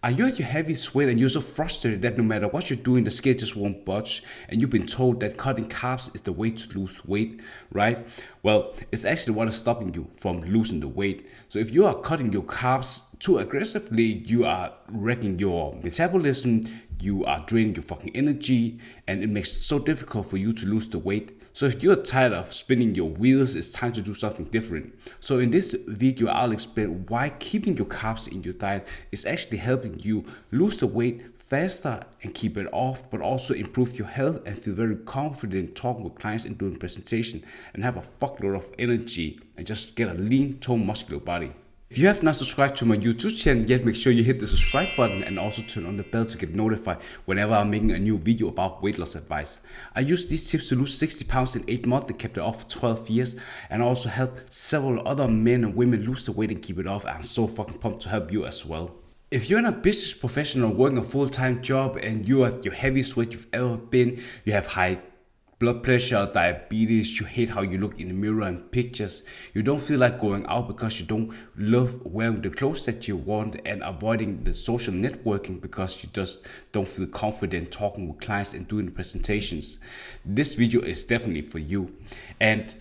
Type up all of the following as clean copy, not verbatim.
Are you at your heavy sweat and you're so frustrated that no matter what you're doing, the scale just won't budge, and you've been told that cutting carbs is the way to lose weight, right? Well, it's actually what is stopping you from losing the weight. So if you are cutting your carbs too aggressively, you are wrecking your metabolism, you are draining your fucking energy, and it makes it so difficult for you to lose the weight. So if you're tired of spinning your wheels, it's time to do something different. So in this video, I'll explain why keeping your carbs in your diet is actually helping you lose the weight faster and keep it off, but also improve your health and feel very confident talking with clients and doing presentation and have a fuckload of energy and just get a lean, toned, muscular body. If you have not subscribed to my YouTube channel yet, make sure you hit the subscribe button and also turn on the bell to get notified whenever I'm making a new video about weight loss advice. I use these tips to lose 60 pounds in 8 months and kept it off for 12 years, and also help several other men and women lose the weight and keep it off. I'm so fucking pumped to help you as well. If you're an ambitious professional working a full-time job and you are at your heaviest weight you've ever been, you have high blood pressure, diabetes, you hate how you look in the mirror and pictures, you don't feel like going out because you don't love wearing the clothes that you want, and avoiding the social networking because you just don't feel confident talking with clients and doing the presentations, this video is definitely for you. And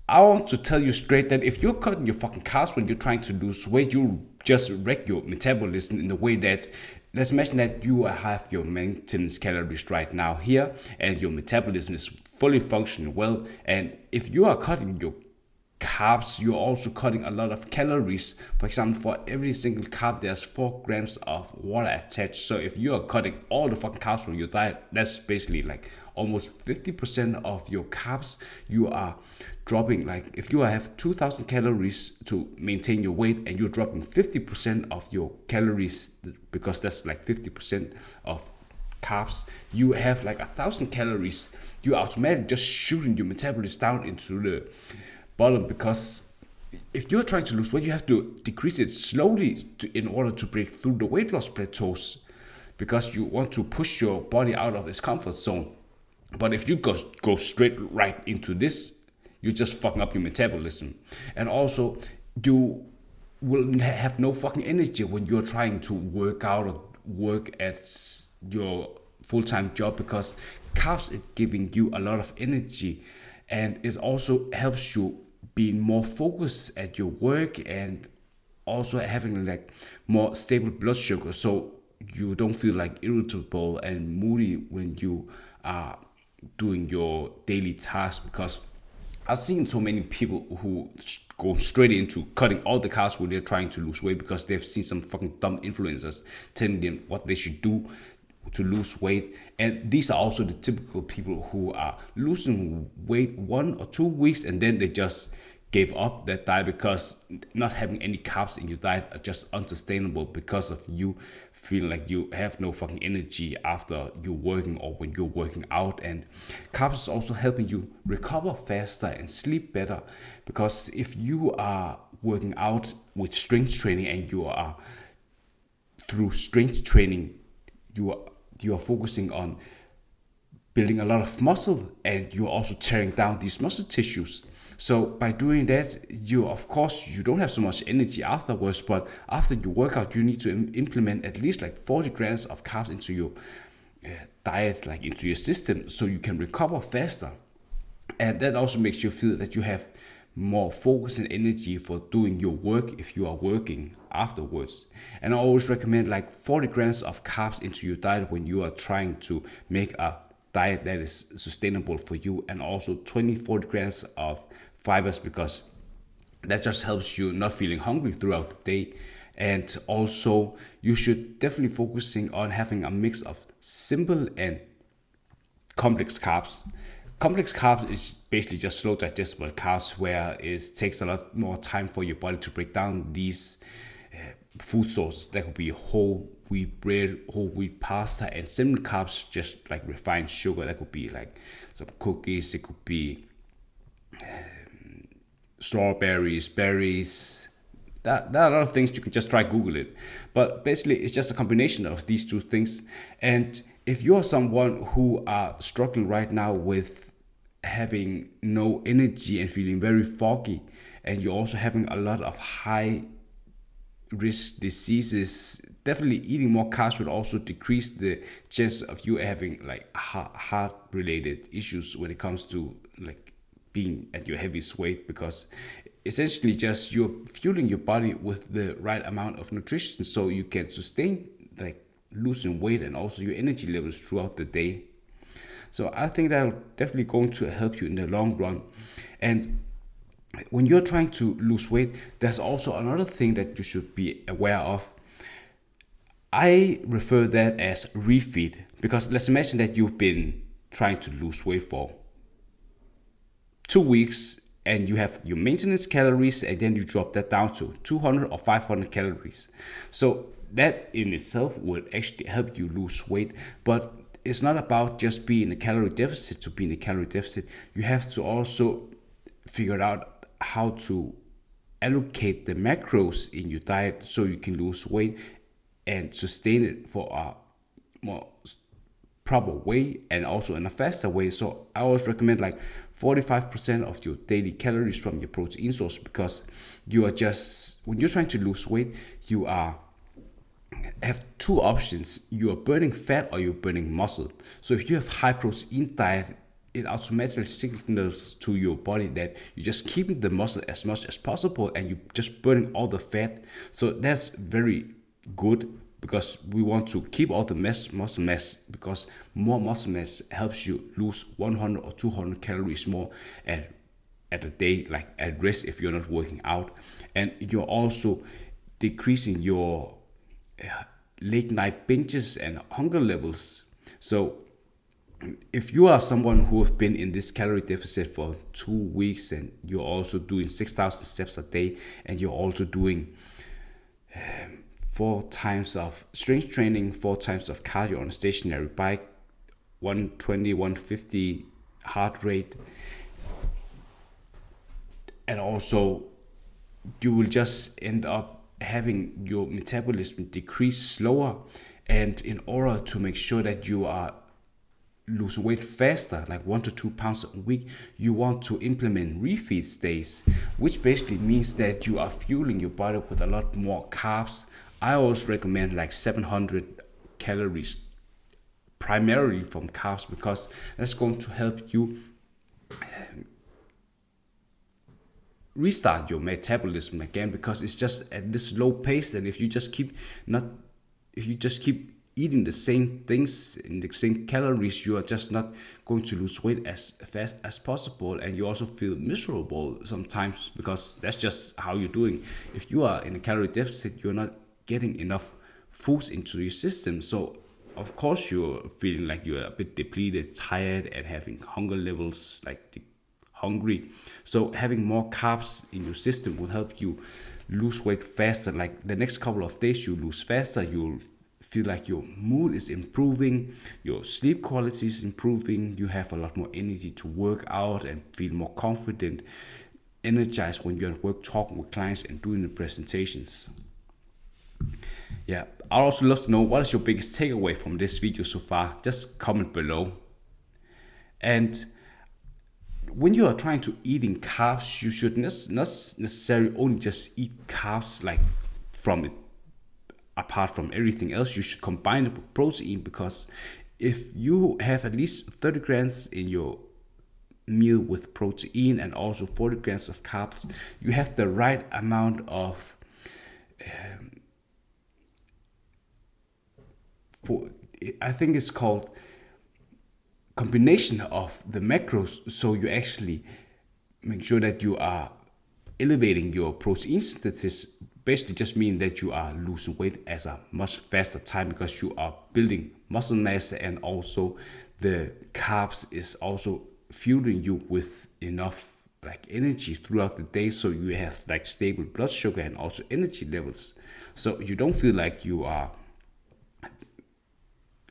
I want to tell you straight that if you're cutting your fucking carbs when you're trying to lose weight, you just wreck your metabolism in the way that, let's imagine that you have your maintenance calories right now here and your metabolism is fully functioning well. And if you are cutting your carbs, you're also cutting a lot of calories. For example, for every single carb, there's 4 grams of water attached. So if you are cutting all the fucking carbs from your diet, that's basically like almost 50% of your carbs you are dropping. Like if you have 2,000 calories to maintain your weight and you're dropping 50% of your calories, because that's like 50% of carbs, you have like 1,000 calories. You automatically just shooting your metabolism down into the bottom, because if you're trying to lose weight, you have to decrease it slowly in order to break through the weight loss plateaus, because you want to push your body out of its comfort zone. But if you go straight right into this, you're just fucking up your metabolism. And also, you will have no fucking energy when you're trying to work out or work at your full-time job, because carbs is giving you a lot of energy, and it also helps you be more focused at your work, and also having like more stable blood sugar, so you don't feel like irritable and moody when you are doing your daily tasks. Because I've seen so many people who go straight into cutting all the carbs when they're trying to lose weight, because they've seen some fucking dumb influencers telling them what they should do to lose weight. And these are also the typical people who are losing weight 1 or 2 weeks and then they just gave up that diet, because not having any carbs in your diet are just unsustainable, because of you feeling like you have no fucking energy after you're working or when you're working out. And carbs is also helping you recover faster and sleep better, because if you are working out with strength training and you are through strength training, you are focusing on building a lot of muscle, and you're also tearing down these muscle tissues. So by doing that, you don't have so much energy afterwards, but after you work out, you need to implement at least like 40 grams of carbs into your diet, like into your system, so you can recover faster. And that also makes you feel that you have more focus and energy for doing your work if you are working afterwards. And I always recommend like 40 grams of carbs into your diet when you are trying to make a diet that is sustainable for you, and also 40 grams of fibers, because that just helps you not feeling hungry throughout the day. And also you should definitely focusing on having a mix of simple and complex carbs. Complex carbs is basically just slow digestible carbs, where it takes a lot more time for your body to break down these food sources. That could be whole wheat bread, whole wheat pasta, and simple carbs just like refined sugar. That could be like some cookies, it could be strawberries, berries. There are a lot of things. You can just try Google it. But basically it's just a combination of these two things. And if you're someone who are struggling right now with having no energy and feeling very foggy, and you're also having a lot of high risk diseases. Definitely eating more carbs will also decrease the chance of you having like heart related issues when it comes to like being at your heaviest weight, because essentially just you're fueling your body with the right amount of nutrition so you can sustain like losing weight and also your energy levels throughout the day. So I think that definitely going to help you in the long run. And when you're trying to lose weight, there's also another thing that you should be aware of. I refer that as refeed, because let's imagine that you've been trying to lose weight for 2 weeks and you have your maintenance calories, and then you drop that down to 200 or 500 calories. So that in itself would actually help you lose weight, but it's not about just being a calorie deficit to be in a calorie deficit. You have to also figure out how to allocate the macros in your diet so you can lose weight and sustain it for a more proper way and also in a faster way. So I always recommend like 45% of your daily calories from your protein source, because you are just, when you're trying to lose weight, you have two options. You are burning fat or you're burning muscle. So if you have high protein diet, it automatically signals to your body that you're just keeping the muscle as much as possible and you're just burning all the fat. So that's very good, because we want to keep all the muscle mass, because more muscle mass helps you lose 100 or 200 calories more at a day, like at rest if you're not working out. And you're also decreasing your late night binges and hunger levels. So if you are someone who have been in this calorie deficit for 2 weeks and you're also doing 6,000 steps a day, and you're also doing 4 times of strength training, 4 times of cardio on a stationary bike, 120, 150 heart rate, and also you will just end up having your metabolism decrease slower. And in order to make sure that you are lose weight faster, like 1 to 2 pounds a week, you want to implement refeed days, which basically means that you are fueling your body with a lot more carbs. I always recommend like 700 calories primarily from carbs, because that's going to help you restart your metabolism again, because it's just at this low pace. And if you just keep eating the same things in the same calories, you are just not going to lose weight as fast as possible, and you also feel miserable sometimes, because that's just how you're doing. If you are in a calorie deficit, you're not getting enough foods into your system, so of course you're feeling like you're a bit depleted, tired, and having hunger levels like hungry. So having more carbs in your system will help you lose weight faster. Like the next couple of days you lose faster, you'll feel like your mood is improving, your sleep quality is improving, you have a lot more energy to work out and feel more confident, energized when you're at work talking with clients and doing the presentations. Yeah, I'd also love to know, what is your biggest takeaway from this video so far? Just comment below. And when you are trying to eating carbs, you should not necessarily only just eat carbs like from it apart from everything else. You should combine it with protein, because if you have at least 30 grams in your meal with protein and also 40 grams of carbs, you have the right amount of I think it's called combination of the macros, so you actually make sure that you are elevating your protein synthesis. Basically just mean that you are losing weight as a much faster time, because you are building muscle mass, and also the carbs is also fueling you with enough like energy throughout the day, so you have like stable blood sugar and also energy levels, so you don't feel like you are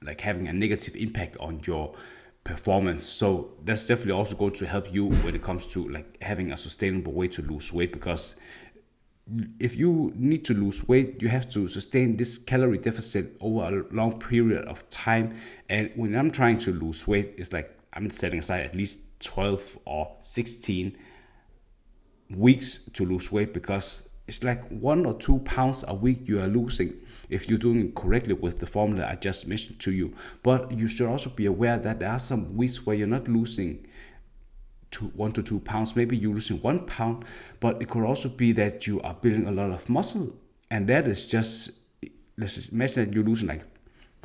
like having a negative impact on your performance. So that's definitely also going to help you when it comes to like having a sustainable way to lose weight, because if you need to lose weight, you have to sustain this calorie deficit over a long period of time. And when I'm trying to lose weight, it's like I'm setting aside at least 12 or 16 weeks to lose weight, because it's like 1 or 2 pounds a week you are losing if you're doing it correctly with the formula I just mentioned to you. But you should also be aware that there are some weeks where you're not losing 1 to 2 pounds. Maybe you're losing 1 pound, but it could also be that you are building a lot of muscle, and that is just, let's just imagine that you're losing like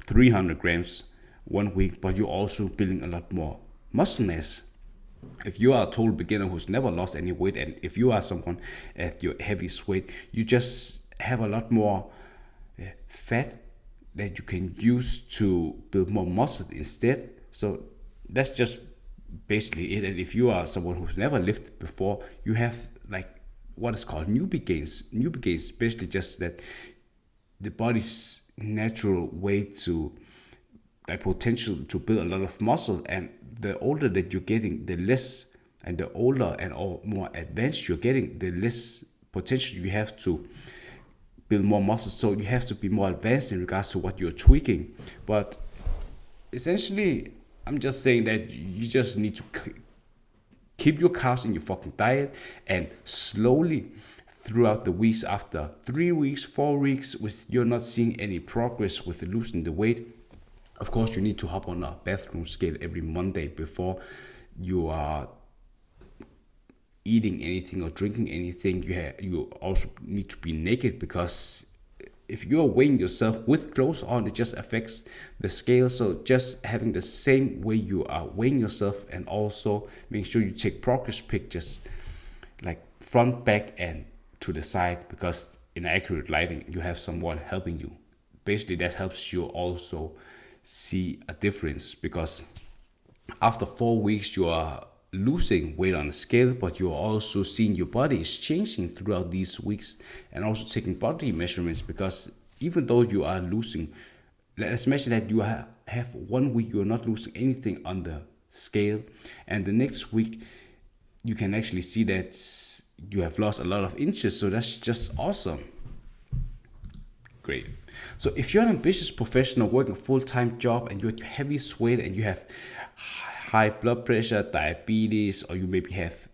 300 grams 1 week, but you're also building a lot more muscle mass. If you are a total beginner who's never lost any weight, and if you are someone at your heaviest weight, you just have a lot more fat that you can use to build more muscle instead. So that's just basically it. And if you are someone who's never lifted before, you have like what is called newbie gains. Newbie gains basically just that the body's natural way to like potential to build a lot of muscle, and the older that you're getting, the less, and the older and or more advanced you're getting, the less potential you have to build more muscle. So you have to be more advanced in regards to what you're tweaking. But essentially, I'm just saying that you just need to keep your carbs in your fucking diet, and slowly throughout the weeks, after 3 weeks, 4 weeks, with you're not seeing any progress with losing the weight, of course you need to hop on a bathroom scale every Monday before you are eating anything or drinking anything. You also need to be naked, because if you're weighing yourself with clothes on, it just affects the scale. So just having the same way you are weighing yourself, and also make sure you take progress pictures like front, back, and to the side, because in accurate lighting you have someone helping you. Basically that helps you also see a difference, because after 4 weeks you are losing weight on the scale, but you're also seeing your body is changing throughout these weeks, and also taking body measurements. Because even though you are losing, let's imagine that you have 1 week you're not losing anything on the scale, and the next week you can actually see that you have lost a lot of inches. So that's just awesome. Great. So if you're an ambitious professional working a full-time job, and you're at your heaviest weight, and you have high blood pressure, diabetes, or you maybe have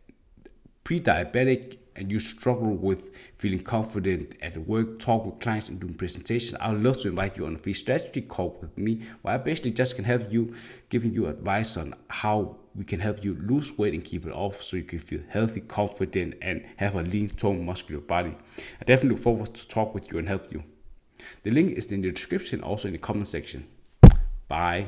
pre-diabetic, and you struggle with feeling confident at work, talk with clients, and doing presentations, I would love to invite you on a free strategy call with me, where I basically just can help you, giving you advice on how we can help you lose weight and keep it off, so you can feel healthy, confident, and have a lean, toned, muscular body. I definitely look forward to talk with you and help you. The link is in the description, also in the comment section. Bye.